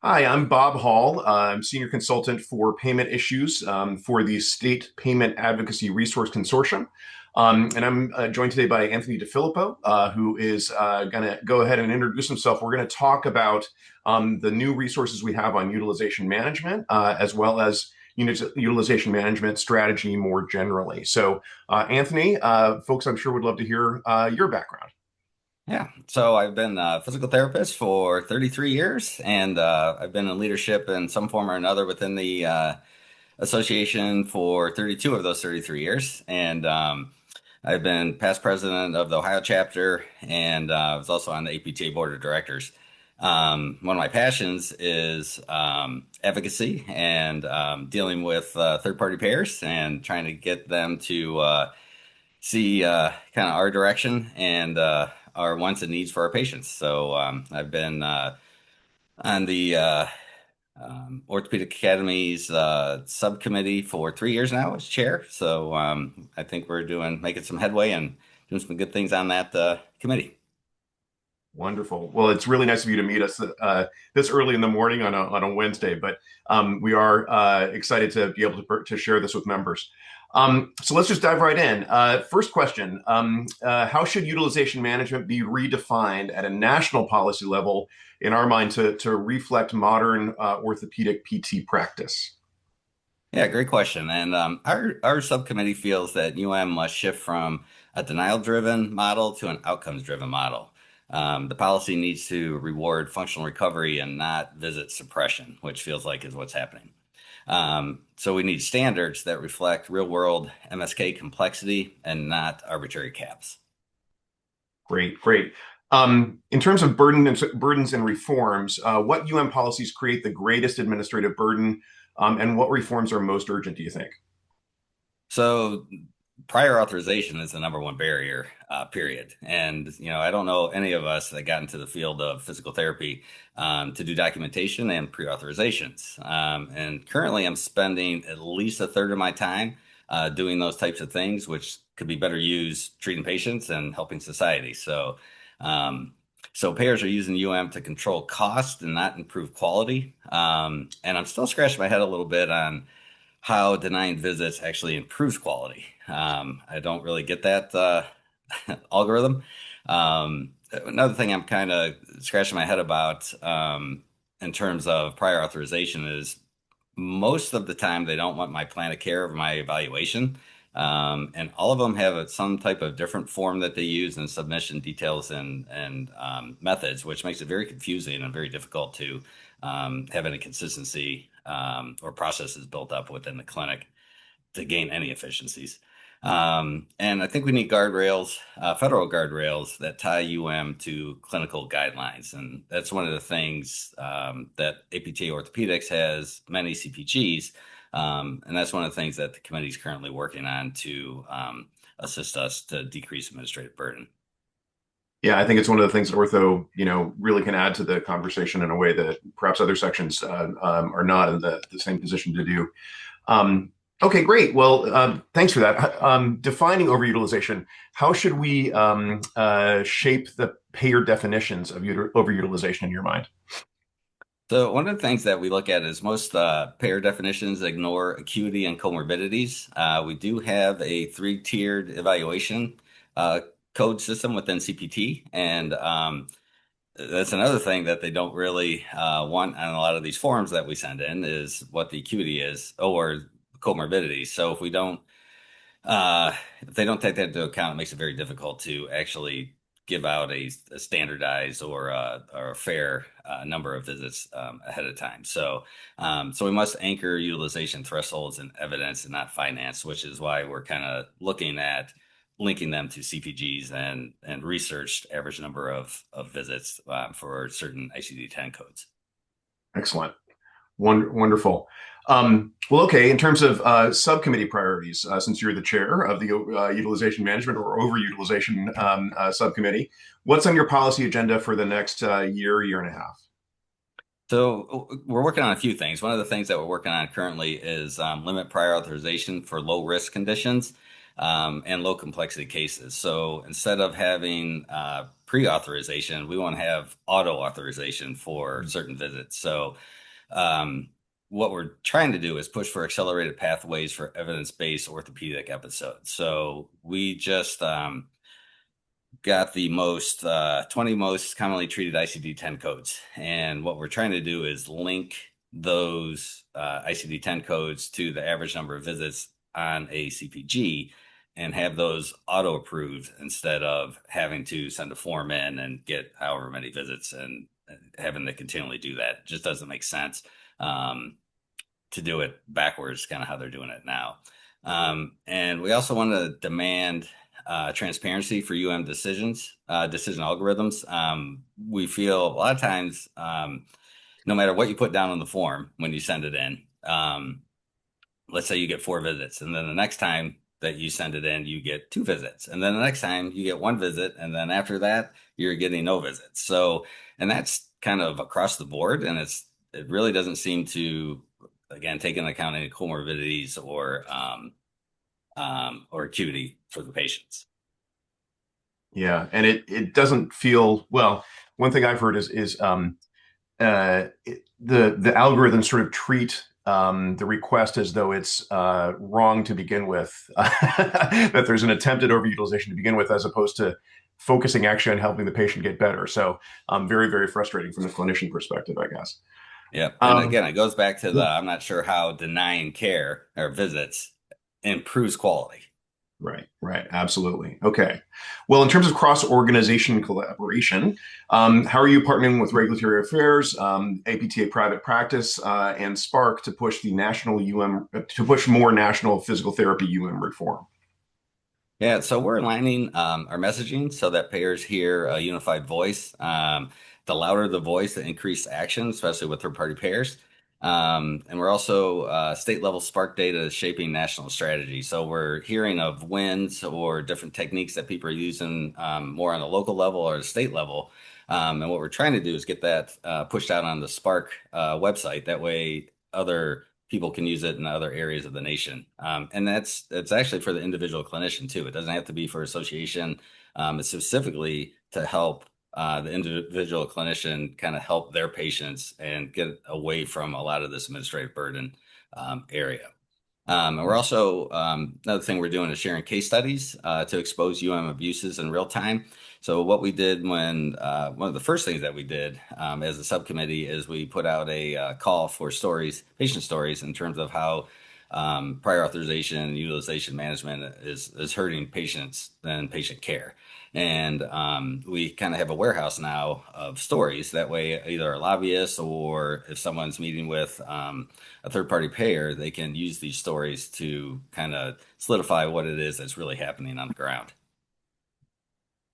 Hi, I'm Bob Hall. I'm Senior Consultant for Payment Issues for the State Payment Advocacy Resource Consortium. And I'm joined today by Anthony DiFilippo, who is going to go ahead and introduce himself. We're going to talk about the new resources we have on utilization management, as well as utilization management strategy more generally. So, Anthony, folks, I'm sure would love to hear your background. Yeah, so I've been a physical therapist for 33 years, and I've been in leadership in some form or another within the association for 32 of those 33 years. And I've been past president of the Ohio chapter, and I was also on the APTA Board of Directors. One of my passions is advocacy and dealing with third-party payers and trying to get them to see kind of our direction and our wants and needs for our patients. So I've been on the Orthopedic Academy's subcommittee for 3 years now as chair. So I think we're making some headway and doing some good things on that committee. Wonderful. Well, it's really nice of you to meet us this early in the morning on a Wednesday, but we are excited to be able to share this with members. So let's just dive right in. First question, how should utilization management be redefined at a national policy level in our mind to reflect modern orthopedic PT practice? Yeah, great question. And our subcommittee feels that UM must shift from a denial-driven model to an outcomes-driven model. The policy needs to reward functional recovery and not visit suppression, which feels like is what's happening. So we need standards that reflect real-world MSK complexity and not arbitrary caps. Great, great. In terms of burdens and reforms, what UM policies create the greatest administrative burden, and what reforms are most urgent, do you think? So prior authorization is the number one barrier, period. And, I don't know any of us that got into the field of physical therapy to do documentation and pre-authorizations. And currently I'm spending at least a third of my time doing those types of things, which could be better used treating patients and helping society. So payers are using UM to control cost and not improve quality. And I'm still scratching my head a little bit on how denying visits actually improves quality. I don't really get that algorithm. Another thing I'm kind of scratching my head about in terms of prior authorization is most of the time they don't want my plan of care or my evaluation. And all of them have some type of different form that they use and submission details and methods, which makes it very confusing and very difficult to have any consistency or processes built up within the clinic to gain any efficiencies. And I think we need guardrails, federal guardrails that tie to clinical guidelines. And that's one of the things that APTA Orthopedics has many CPGs. And that's one of the things that the committee is currently working on to assist us to decrease administrative burden. Yeah, I think it's one of the things that ortho, really can add to the conversation in a way that perhaps other sections are not in the same position to do. Okay, great. Well, thanks for that. Defining overutilization, how should we shape the payer definitions of overutilization in your mind? So one of the things that we look at is most payer definitions ignore acuity and comorbidities. We do have a three-tiered evaluation code system within CPT, and that's another thing that they don't really want on a lot of these forms that we send in is what the acuity is or comorbidity. So if they don't take that into account, it makes it very difficult to actually give out a standardized or a fair number of visits ahead of time. So we must anchor utilization thresholds in evidence and not finance, which is why we're kind of looking at linking them to CPGs and researched average number of visits for certain ICD-10 codes. Excellent. Wonderful. Well, okay, in terms of subcommittee priorities, since you're the chair of the utilization management or overutilization subcommittee, what's on your policy agenda for the next year and a half? So we're working on a few things. One of the things that we're working on currently is limit prior authorization for low risk conditions. and low complexity cases. So instead of having pre-authorization, we want to have auto-authorization for certain visits. So what we're trying to do is push for accelerated pathways for evidence-based orthopedic episodes. So we just got the 20 most commonly treated ICD-10 codes. And what we're trying to do is link those ICD-10 codes to the average number of visits on a CPG and have those auto-approved instead of having to send a form in and get however many visits and having to continually do that. It just doesn't make sense to do it backwards, kind of how they're doing it now. And we also want to demand transparency for decision algorithms. We feel a lot of times, no matter what you put down on the form when you send it in, let's say you get 4 visits, and then the next time that you send it in, you get 2 visits, and then the next time you get 1 visit, and then after that, you're getting no visits. So, and that's kind of across the board, and it really doesn't seem to, again, take into account any comorbidities or acuity for the patients. Yeah, and it doesn't feel well. One thing I've heard is the algorithms sort of treat the request as though it's wrong to begin with, that there's an attempted overutilization to begin with, as opposed to focusing actually on helping the patient get better. So very, very frustrating from the clinician perspective, I guess. Yeah, and again, it goes back to I'm not sure how denying care or visits improves quality. Right. Absolutely. Okay. Well, in terms of cross-organization collaboration, how are you partnering with Regulatory Affairs, APTA Private Practice, and SPARC to push more national physical therapy reform? Yeah, so we're aligning our messaging so that payers hear a unified voice. The louder the voice, the increased action, especially with third-party payers. And we're also state-level SPARC data is shaping national strategy. So we're hearing of wins or different techniques that people are using more on a local level or a state level. And what we're trying to do is get that pushed out on the SPARC website. That way other people can use it in other areas of the nation. And it's actually for the individual clinician too. It doesn't have to be for association. It's specifically to help the individual clinician kind of help their patients and get away from a lot of this administrative burden area. And we're also, another thing we're doing is sharing case studies to expose abuses in real time. So what we did one of the first things that we did as a subcommittee is we put out a call for patient stories in terms of how prior authorization and utilization management is hurting patients and patient care. And we kind of have a warehouse now of stories. That way, either a lobbyist or if someone's meeting with a third-party payer, they can use these stories to kind of solidify what it is that's really happening on the ground.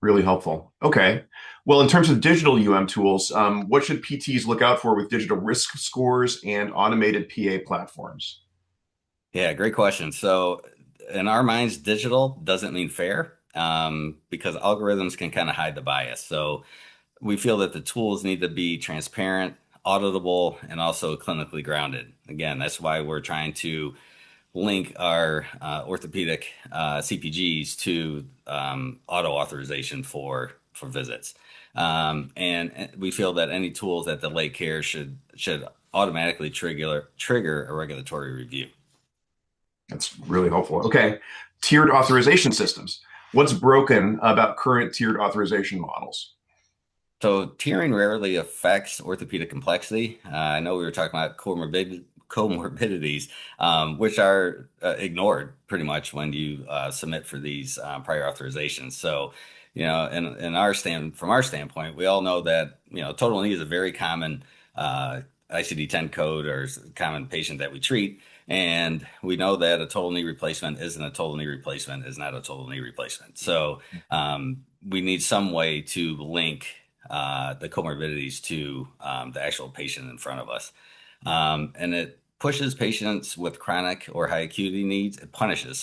Really helpful. Okay. Well, in terms of digital tools, what should PTs look out for with digital risk scores and automated PA platforms? Yeah, great question. So in our minds, digital doesn't mean fair because algorithms can kind of hide the bias. So we feel that the tools need to be transparent, auditable, and also clinically grounded. Again, that's why we're trying to link our orthopedic CPGs to auto-authorization for visits. And we feel that any tools that delay care should automatically trigger a regulatory review. That's really helpful. Okay. Tiered authorization systems. What's broken about current tiered authorization models? So tiering rarely affects orthopedic complexity. I know we were talking about comorbidities, which are ignored pretty much when you submit for these prior authorizations. So, from our standpoint, we all know that, total knee is a very common ICD-10 code or common patient that we treat. And we know that a total knee replacement isn't a total knee replacement, is not a total knee replacement. So we need some way to link the comorbidities to the actual patient in front of us. And it pushes patients with chronic or high acuity needs. It punishes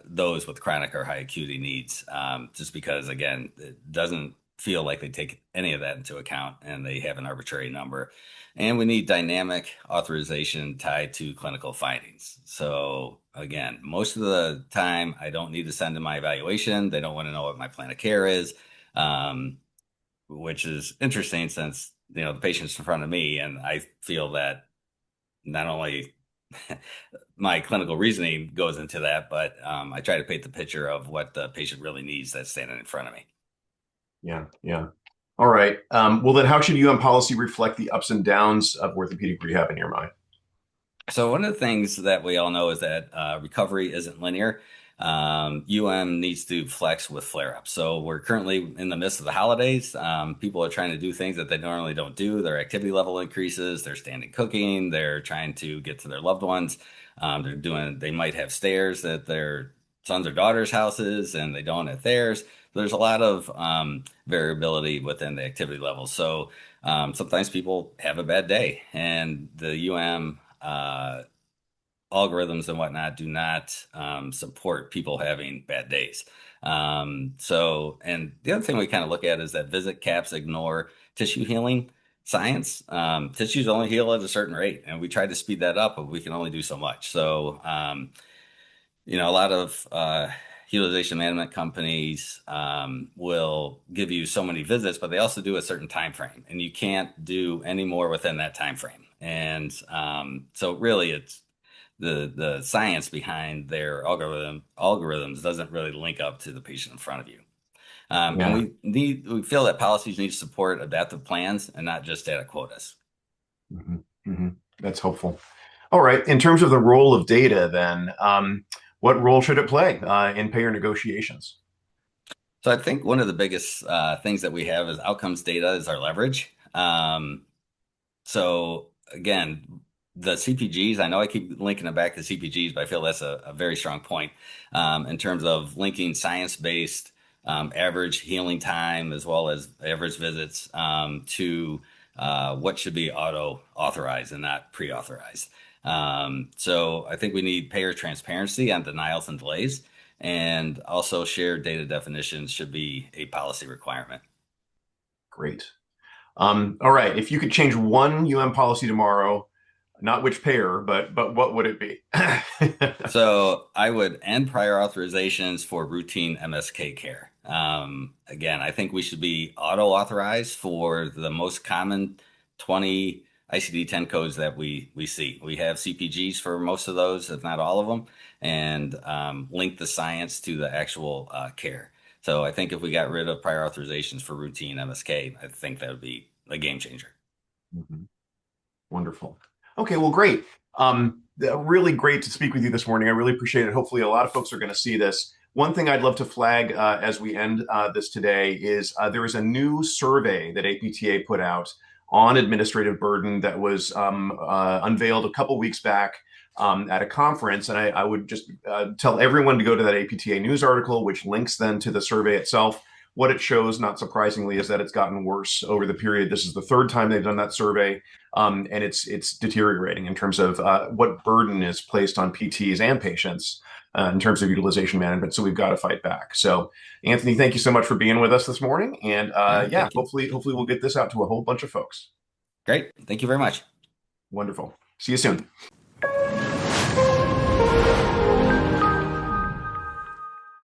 those with chronic or high acuity needs just because, again, it doesn't feel like they take any of that into account and they have an arbitrary number. And we need dynamic authorization tied to clinical findings. So again, most of the time, I don't need to send in my evaluation. They don't want to know what my plan of care is, which is interesting since, the patient's in front of me, and I feel that not only my clinical reasoning goes into that, but I try to paint the picture of what the patient really needs that's standing in front of me. Yeah, yeah. All right. Well, then how should policy reflect the ups and downs of orthopedic rehab in your mind? So one of the things that we all know is that recovery isn't linear. Needs to flex with flare-ups. So we're currently in the midst of the holidays. People are trying to do things that they normally don't do. Their activity level increases. They're standing cooking. They're trying to get to their loved ones. They might have stairs at their sons or daughters' houses, and they don't at theirs. There's a lot of variability within the activity level. So sometimes people have a bad day, and the algorithms and whatnot do not support people having bad days. And the other thing we kind of look at is that visit caps ignore tissue healing science. Tissues only heal at a certain rate, and we try to speed that up, but we can only do so much. So, a lot of utilization management companies will give you so many visits, but they also do a certain time frame, and you can't do any more within that time frame. And so really it's the science behind their algorithms doesn't really link up to the patient in front of you. And we feel that policies need to support adaptive plans and not just data quotas. Mm-hmm. Mm-hmm. That's helpful. All right. In terms of the role of data, then, what role should it play in payer negotiations? So I think one of the biggest things that we have is outcomes data is our leverage. So again, the CPGs, I know I keep linking it back to CPGs, but I feel that's a very strong point in terms of linking science-based average healing time as well as average visits to what should be auto-authorized and not pre-authorized. So I think we need payer transparency on denials and delays, and also shared data definitions should be a policy requirement. Great. All right. If you could change one policy tomorrow, not which payer, but what would it be? So I would end prior authorizations for routine MSK care. Again, I think we should be auto-authorized for the most common 20 ICD-10 codes that we see. We have CPGs for most of those, if not all of them, and link the science to the actual care. So I think if we got rid of prior authorizations for routine MSK, I think that would be a game changer. Mm-hmm. Wonderful. Okay, well, great. Really great to speak with you this morning. I really appreciate it. Hopefully, a lot of folks are going to see this. One thing I'd love to flag as we end this today is there is a new survey that APTA put out on administrative burden that was unveiled a couple weeks back at a conference. And I would just tell everyone to go to that APTA news article, which links then to the survey itself. What it shows, not surprisingly, is that it's gotten worse over the period. This is the third time they've done that survey, and it's deteriorating in terms of what burden is placed on PTs and patients in terms of utilization management. So we've got to fight back. So, Anthony, thank you so much for being with us this morning. And hopefully we'll get this out to a whole bunch of folks. Great. Thank you very much. Wonderful. See you soon.